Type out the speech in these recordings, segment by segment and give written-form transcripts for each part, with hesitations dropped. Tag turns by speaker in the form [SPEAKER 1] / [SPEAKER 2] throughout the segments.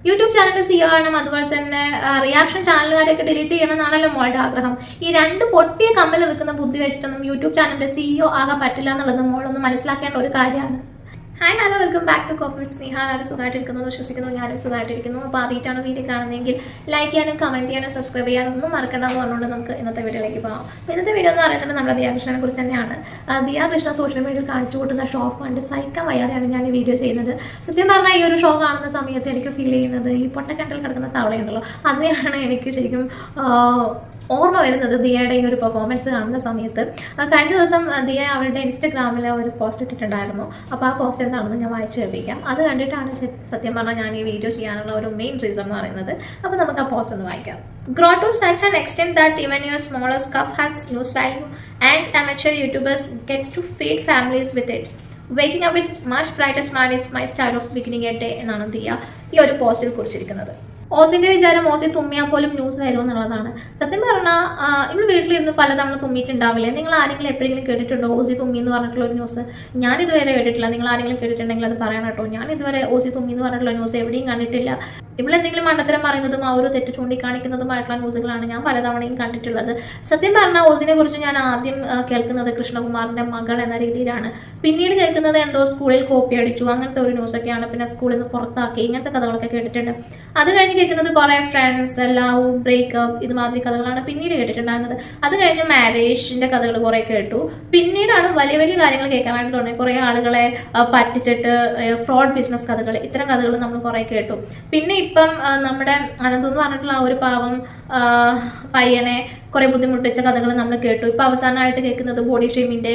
[SPEAKER 1] YouTube channel CO ആവണം, അതുപോലെ തന്നെ റിയാക്ഷൻ ചാനലുകാരൊക്കെ ഡിലീറ്റ് ചെയ്യണം എന്നാണല്ലോ മോളുടെ ആഗ്രഹം. ഈ രണ്ട് പൊട്ടിയ കമ്മൽ വെക്കുന്ന ബുദ്ധി വെച്ചിട്ടൊന്നും യൂട്യൂബ് ചാനലിന്റെ സിഇഒ ആകാൻ പറ്റില്ല എന്നുള്ളത് മോളൊന്ന് മനസ്സിലാക്കേണ്ട ഒരു കാര്യമാണ്. Hi hello, welcome back to coffee with Sneha. ആരും സുഖമായിട്ടിരിക്കുന്നു വിശ്വസിക്കുന്നു, ഞാനും സുഖമായിട്ടിരിക്കുന്നു. അപ്പോൾ ആദ്യമായിട്ടാണ് വീഡിയോ കാണുന്നതെങ്കിൽ ലൈക്ക് ചെയ്യാനും കമൻറ്റ് ചെയ്യാനും സബ്സ്ക്രൈബ് ചെയ്യാനും ഒന്നും മറക്കണ്ടെന്ന് പറഞ്ഞുകൊണ്ട് നമുക്ക് ഇന്നത്തെ വീഡിയോയിലേക്ക് പോകാം. അപ്പോൾ ഇന്നത്തെ വീഡിയോ എന്ന് പറയുന്നത് നമ്മുടെ ദിയാ കൃഷ്ണനെ കുറിച്ച് തന്നെയാണ്. ദിയാ കൃഷ്ണ സോഷ്യൽ മീഡിയയിൽ കാണിച്ചു കൂട്ടുന്ന ഷോ കണ്ട് സഹിക്കാൻ വയ്യാതെയാണ് ഞാൻ ഈ വീഡിയോ ചെയ്യുന്നത്. സത്യം പറഞ്ഞാൽ ഈ ഒരു ഷോ കാണുന്ന സമയത്ത് എനിക്ക് ഫീൽ ചെയ്യുന്നത് ഈ പൊട്ടക്കണ്ടിൽ കിടക്കുന്ന തവളയുണ്ടല്ലോ, അതിനെയാണ് എനിക്ക് ശരിക്കും ഓർമ്മ വരുന്നത് ദിയയുടെ ഈ ഒരു പെർഫോമൻസ് കാണുന്ന സമയത്ത്. കഴിഞ്ഞ ദിവസം ദിയ അവരുടെ ഇൻസ്റ്റഗ്രാമിൽ ഒരു പോസ്റ്റ് ഇട്ടിട്ടുണ്ടായിരുന്നു. അപ്പോൾ ആ പോസ്റ്റ് എന്താണെന്ന് ഞാൻ വായിച്ചു കേൾപ്പിക്കാം. അത് കണ്ടിട്ടാണ് സത്യം പറഞ്ഞാൽ ഞാൻ ഈ വീഡിയോ ചെയ്യാനുള്ള ഒരു മെയിൻ റീസൺ എന്ന് പറയുന്നത്. അപ്പോൾ നമുക്ക് ആ പോസ്റ്റ് ഒന്ന് വായിക്കാം. Grow to such an extent that even your smallest cup has news value and amateur YouTubers gets to feed families with it. Waking up with much brighter smile is my style of beginning a day എന്നാണ് ദിയ ഈ ഒരു പോസ്റ്റിൽ കുറിച്ചിരിക്കുന്നത്. ഓസിന്റെ വിചാരം Aussie തുമ്മിയാൽ പോലും news വരും എന്നുള്ളതാണ്. സത്യം പറഞ്ഞാൽ ഇവിടെ വീട്ടിലിരുന്ന് പലതവണ തുമ്മിയിട്ടുണ്ടാവില്ലേ? നിങ്ങൾ ആരെങ്കിലും എപ്പോഴെങ്കിലും കേട്ടിട്ടുണ്ടോ ഓസി തുമ്മി എന്ന് പറഞ്ഞിട്ടുള്ള ഒരു ന്യൂസ്? ഞാൻ ഇതുവരെ കേട്ടിട്ടില്ല. നിങ്ങൾ ആരെങ്കിലും കേട്ടിട്ടുണ്ടെങ്കിൽ അത് പറയണം കേട്ടോ. ഞാൻ ഇതുവരെ ഓസി തുമ്മി എന്ന് പറഞ്ഞിട്ടുള്ള ന്യൂസ് എവിടെയും കണ്ടിട്ടില്ല. ഇവിടെ എന്തെങ്കിലും മണ്ടത്തരം പറയുന്നതും ആ ഒരു തെറ്റ് ചൂണ്ടിക്കാണിക്കുന്നതുമായിട്ടുള്ള ന്യൂസുകളാണ് ഞാൻ പലതവണയും കണ്ടിട്ടുള്ളത്. സത്യം പറഞ്ഞാൽ ഓസിനെ കുറിച്ച് ഞാൻ ആദ്യം കേൾക്കുന്നത് കൃഷ്ണകുമാറിന്റെ മകൾ എന്ന രീതിയിലാണ്. പിന്നീട് കേൾക്കുന്നത് എന്തോ സ്കൂളിൽ കോപ്പി അടിച്ചു അങ്ങനത്തെ ഒരു ന്യൂസൊക്കെയാണ്. പിന്നെ സ്കൂളിൽ നിന്ന് പുറത്താക്കി ഇങ്ങനത്തെ കഥകളൊക്കെ കേട്ടിട്ടുണ്ട്. അത് കഴിഞ്ഞ് കേൾക്കുന്നത് കുറെ ഫ്രണ്ട്സ്, ലവ്, ബ്രേക്കപ്പ് ഇതുമാതിരി കഥകളാണ് പിന്നീട് കേട്ടിട്ടുണ്ടായിരുന്നത്. അത് കഴിഞ്ഞ് മാരേജിന്റെ കഥകൾ കുറെ കേട്ടു. പിന്നീടാണ് വലിയ വലിയ കാര്യങ്ങൾ കേൾക്കാനായിട്ട് തുടങ്ങി. കുറെ ആളുകളെ പറ്റിച്ചിട്ട് ഫ്രോഡ് ബിസിനസ് കഥകൾ, ഇത്തരം കഥകൾ നമ്മൾ കുറെ കേട്ടു. പിന്നെ ഇപ്പം നമ്മുടെ അനന്തു എന്ന് പറഞ്ഞിട്ടുള്ള ആ ഒരു പാവം പയ്യനെ കുറെ ബുദ്ധിമുട്ടിച്ച കഥകൾ നമ്മൾ കേട്ടു. ഇപ്പൊ അവസാനമായിട്ട് കേൾക്കുന്നത് ബോഡി ഷേമിന്റെ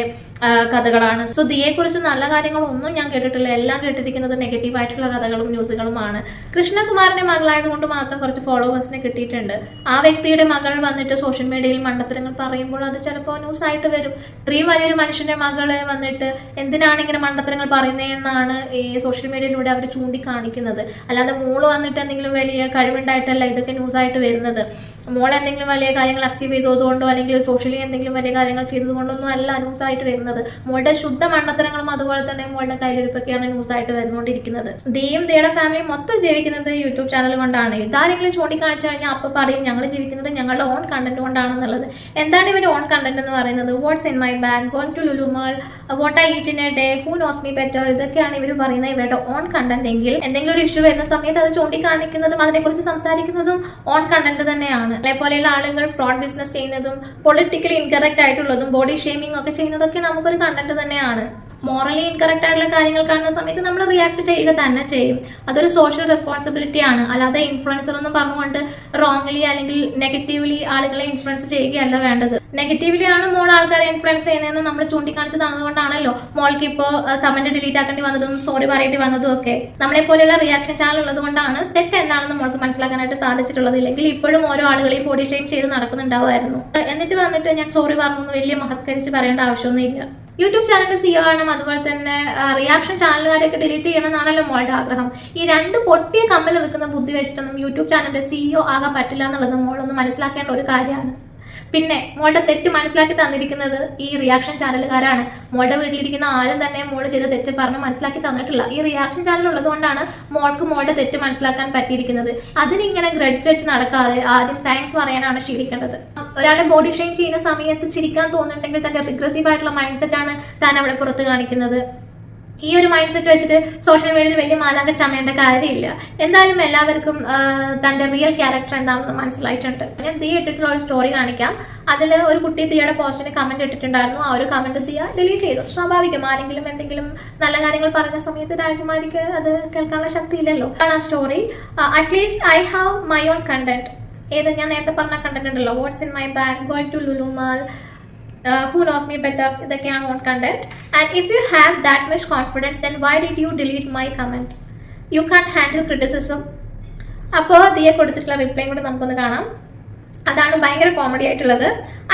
[SPEAKER 1] കഥകളാണ്. സോ ദിയെ കുറിച്ച് നല്ല കാര്യങ്ങളൊന്നും ഞാൻ കേട്ടിട്ടില്ല. എല്ലാം കേട്ടിരിക്കുന്നത് നെഗറ്റീവ് ആയിട്ടുള്ള കഥകളും ന്യൂസുകളുമാണ്. കൃഷ്ണകുമാറിന്റെ മകളായതുകൊണ്ട് മാത്രം കുറച്ച് ഫോളോവേഴ്സിനെ കിട്ടിയിട്ടുണ്ട്. ആ വ്യക്തിയുടെ മകൾ വന്നിട്ട് സോഷ്യൽ മീഡിയയിൽ മണ്ടത്തരങ്ങൾ പറയുമ്പോൾ അത് ചിലപ്പോൾ ന്യൂസ് ആയിട്ട് വരും. ഇത്രയും വലിയൊരു മനുഷ്യന്റെ മകള് വന്നിട്ട് എന്തിനാണ് ഇങ്ങനെ മണ്ടത്തരങ്ങൾ പറയുന്നതെന്നാണ് ഈ സോഷ്യൽ മീഡിയയിലൂടെ അവർ ചൂണ്ടിക്കാണിക്കുന്നത്. അല്ലാതെ മോള് വന്നിട്ട് എന്തെങ്കിലും വലിയ കഴിവുണ്ടായിട്ടല്ല ഇതൊക്കെ ന്യൂസ് ആയിട്ട് വരുന്നത്. മോൾ എന്തെങ്കിലും വലിയ കാര്യങ്ങൾ അച്ചീവ് ചെയ്തതുകൊണ്ടോ അല്ലെങ്കിൽ സോഷ്യലി എന്തെങ്കിലും വലിയ കാര്യങ്ങൾ ചെയ്തതുകൊണ്ടൊന്നും അല്ല ന്യൂസ് ആയിട്ട് വരുന്നത്. മോളുടെ ശുദ്ധ മണ്ടത്തരങ്ങളും അതുപോലെ തന്നെ മോളുടെ കയ്യിലെടുപ്പൊക്കെയാണ് ന്യൂസ് ആയിട്ട് വരുന്നുകൊണ്ടിരിക്കുന്നത്. ദിയയും ദിയയുടെ ഫാമിലി മൊത്തം ജീവിക്കുന്നത് യൂട്യൂബ് ചാനൽ കൊണ്ടാണ്. ഇതാരെങ്കിലും ചൂണ്ടിക്കാണിച്ചു കഴിഞ്ഞാൽ അപ്പൊ പറയും ഞങ്ങൾ ജീവിക്കുന്നത് ഞങ്ങളുടെ ഓൺ കണ്ടന്റ് കൊണ്ടാണെന്നുള്ളത്. എന്താണ് ഇവർ ഓൺ കണ്ടന്റ് എന്ന് പറയുന്നത്? What's in my bag, going to Lulu mall, what I eat in a day, who knows me better, ഇതൊക്കെയാണ് ഇവർ പറയുന്നത് ഇവരുടെ ഓൺ കണ്ടന്റ് എങ്കിൽ എന്തെങ്കിലും ഒരു ഇഷ്യൂ വരുന്ന സമയത്ത് അത് ചൂണ്ടിക്കാണിക്കുന്നതും അതിനെക്കുറിച്ച് സംസാരിക്കുന്നതും ഓൺ കണ്ടന്റ് തന്നെയാണ്. അതേപോലെയുള്ള ആളുകൾ ഫ്രോഡ് ബിസിനസ് ചെയ്യുന്നതും പൊളിറ്റിക്കലി ഇൻകറക്റ്റ് ആയിട്ടുള്ളതും ബോഡി ഷേമിംഗ് ഒക്കെ ചെയ്യുന്നതൊക്കെ നമുക്കൊരു കണ്ടന്റ് തന്നെയാണ്. മോറലി ഇൻകറക്റ്റ് ആയിട്ടുള്ള കാര്യങ്ങൾ കാണുന്ന സമയത്ത് നമ്മൾ റിയാക്ട് ചെയ്യുക തന്നെ ചെയ്യും. അതൊരു സോഷ്യൽ റെസ്പോൺസിബിലിറ്റി ആണ്. അല്ലാതെ ഇൻഫ്ലുവൻസർ എന്ന് പറഞ്ഞുകൊണ്ട് റോങ്ലി അല്ലെങ്കിൽ നെഗറ്റീവ്ലി ആളുകളെ ഇൻഫ്ലുവൻസ് ചെയ്യുകയല്ല വേണ്ടത്. നെഗറ്റീവ്ലി ആണ് മോൾ ആൾക്കാരെ ഇൻഫ്ലുവൻസ് ചെയ്യുന്നതെന്ന് നമ്മൾ ചൂണ്ടിക്കാണിച്ചു തന്നതുകൊണ്ടാണല്ലോ മോൾക്ക് ഇപ്പോൾ കമന്റ് ഡിലീറ്റ് ആക്കേണ്ടി വന്നതും സോറി പറയേണ്ടി വന്നതും ഒക്കെ. നമ്മളെ പോലെയുള്ള റിയാക്ഷൻ ചാനൽ ഉള്ളത് കൊണ്ടാണ് തെറ്റ് എന്താണെന്ന് മോൾക്ക് മനസ്സിലാക്കാനായിട്ട് സാധിച്ചിട്ടുള്ളത്. ഇല്ലെങ്കിൽ ഇപ്പോഴും ഓരോ ആളുകളെയും ബോഡി ഷെയിം ചെയ്ത് നടക്കുന്നുണ്ടാവുമായിരുന്നു. എന്നിട്ട് വന്നിട്ട് ഞാൻ സോറി പറഞ്ഞു വലിയ മഹത്കരിച്ച് പറയേണ്ട ആവശ്യമൊന്നുമില്ല. യൂട്യൂബ് ചാനൽ സിഒ ആവണം, അതുപോലെ തന്നെ റിയാക്ഷൻ ചാനലുകാരൊക്കെ ഡിലീറ്റ് ചെയ്യണം എന്നാണല്ലോ മോളുടെ ആഗ്രഹം. ഈ രണ്ട് പൊട്ടിയ കമ്മൽ വെക്കുന്ന ബുദ്ധി വെച്ചിട്ടൊന്നും യൂട്യൂബ് ചാനലിന്റെ സിഇഒ ആകാൻ പറ്റില്ല എന്നുള്ളത് മോളൊന്ന് മനസ്സിലാക്കേണ്ട ഒരു കാര്യമാണ്. പിന്നെ മോളുടെ തെറ്റ് മനസ്സിലാക്കി തന്നിരിക്കുന്നത് ഈ റിയാക്ഷൻ ചാനലുകാരാണ്. മോളുടെ വീട്ടിലിരിക്കുന്ന ആരും തന്നെ മോള് ചെയ്ത തെറ്റ് പറഞ്ഞ് മനസ്സിലാക്കി തന്നിട്ടില്ല. ഈ റിയാക്ഷൻ ചാനൽ ഉള്ളത് കൊണ്ടാണ് മോൾക്ക് മോളുടെ തെറ്റ് മനസ്സിലാക്കാൻ പറ്റിയിരിക്കുന്നത്. അതിനിങ്ങനെ ഗ്രഡ്ജ് വെച്ച് നടക്കാതെ ആദ്യം താങ്ക്സ് പറയാനാണ് ശീലിക്കേണ്ടത്. ഒരാളെ ബോഡി ഷെയിം ചെയ്യുന്ന സമയത്ത് ചിരിക്കാൻ തോന്നുന്നുണ്ടെങ്കിൽ തന്റെ റിഗ്രസീവ് ആയിട്ടുള്ള മൈൻഡ് സെറ്റ് ആണ് താൻ അവിടെ പുറത്ത് കാണിക്കുന്നത്. ഈ ഒരു മൈൻഡ് സെറ്റ് വെച്ചിട്ട് സോഷ്യൽ മീഡിയയിൽ വലിയ മാലാക ചമയേണ്ട കാര്യമില്ല. എന്തായാലും എല്ലാവർക്കും തന്റെ റിയൽ ക്യാരക്ടർ എന്താണെന്ന് മനസ്സിലായിട്ടുണ്ട്. ഞാൻ ദിയ ഇട്ടിട്ടുള്ള ഒരു സ്റ്റോറി കാണിക്കാം. അതിൽ ഒരു കുട്ടി ദിയയുടെ പോസ്റ്റിന് കമന്റ് ഇട്ടിട്ടുണ്ടായിരുന്നു. ആ ഒരു കമന്റ് ദിയ ഡിലീറ്റ് ചെയ്തു. സ്വാഭാവികം, ആരെങ്കിലും എന്തെങ്കിലും നല്ല കാര്യങ്ങൾ പറയുന്ന സമയത്ത് രാജകുമാരിക്ക് അത് കേൾക്കാനുള്ള ശക്തി ഇല്ലല്ലോ. ആ story at least I have my own content. ഏത് ഞാൻ നേരത്തെ പറഞ്ഞ കണ്ടന്റ് ഉണ്ടല്ലോ, what's in my bag, going to Lulu mall, who knows me better, ഇതൊക്കെയാണ് own content. And if you have that much confidence then why did you delete my comment? You can't handle criticism. അപ്പോൾ ദിയ കൊടുത്തിട്ടുള്ള റിപ്ലൈയും കൂടെ നമുക്കൊന്ന് കാണാം. അതാണ് ഭയങ്കര comedy ആയിട്ടുള്ളത്.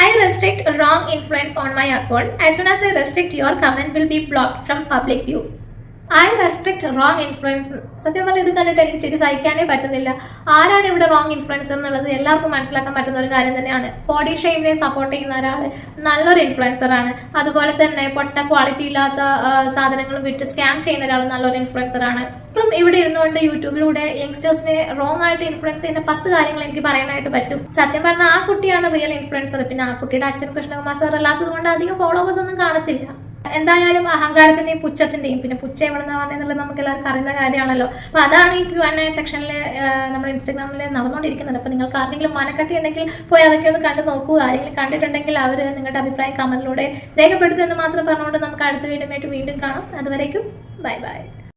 [SPEAKER 1] I restrict wrong influence on my account. As soon as I restrict, your comment will be blocked from public view. I respect wrong influence. സത്യം പറഞ്ഞാൽ ഇത് കണ്ടിട്ട് എനിക്ക് ശരി സഹിക്കാനേ പറ്റുന്നില്ല. ആരാണ് ഇവിടെ റോങ് ഇൻഫ്ലുവൻസർ എന്നുള്ളത് എല്ലാവർക്കും മനസ്സിലാക്കാൻ പറ്റുന്ന ഒരു കാര്യം തന്നെയാണ്. ബോഡി ഷെയിമിനെ സപ്പോർട്ട് ചെയ്യുന്ന ഒരാൾ നല്ലൊരു ഇൻഫ്ലുവൻസർ ആണ്. അതുപോലെ തന്നെ പൊട്ട ക്വാളിറ്റി ഇല്ലാത്ത സാധനങ്ങൾ വിട്ട് സ്കാം ചെയ്യുന്ന ഒരാൾ നല്ലൊരു ഇൻഫ്ലുവൻസർ ആണ്. ഇപ്പം ഇവിടെ ഇരുന്നുകൊണ്ട് യൂട്യൂബിലൂടെ യങ്സ്റ്റേഴ്സിനെ റോങ് ആയിട്ട് ഇൻഫ്ലുവൻസ് ചെയ്യുന്ന 10 കാര്യങ്ങൾ എനിക്ക് പറയാനായിട്ട് പറ്റും. സത്യം പറഞ്ഞാൽ ആ കുട്ടിയാണ് റിയൽ ഇൻഫ്ലുവൻസർ. പിന്നെ ആ കുട്ടിയുടെ അച്ഛൻ കൃഷ്ണകുമാർ സാർ അല്ലാത്തത് കൊണ്ട് അധികം ഫോളോവേഴ്സ് ഒന്നും കാണത്തില്ല. എന്തായാലും അഹങ്കാരത്തിന്റെയും പുച്ഛത്തിന്റെയും പിന്നെ പുച്ഛം എവിടെ നിന്നാ വന്നെന്നുള്ളത് നമുക്ക് എല്ലാവർക്കും അറിയുന്ന കാര്യമാണല്ലോ. അപ്പൊ അതാണ് ഈ Q&A സെക്ഷനിൽ നമ്മുടെ ഇൻസ്റ്റാഗ്രാമിൽ നടന്നുകൊണ്ടിരിക്കുന്നത്. അപ്പൊ നിങ്ങൾക്ക് ആർക്കെങ്കിലും മനക്കട്ടി ഉണ്ടെങ്കിൽ പോയി അതൊക്കെ ഒന്ന് കണ്ടു നോക്കൂ. ആരെങ്കിലും കണ്ടിട്ടുണ്ടെങ്കിൽ അവർ നിങ്ങളുടെ അഭിപ്രായം കമന്റിലൂടെ രേഖപ്പെടുത്തുമെന്ന് മാത്രം പറഞ്ഞുകൊണ്ട് നമുക്ക് അടുത്ത വീഡിയോ ആയിട്ട് വീണ്ടും കാണാം. അതുവരേക്കും ബൈ ബൈ.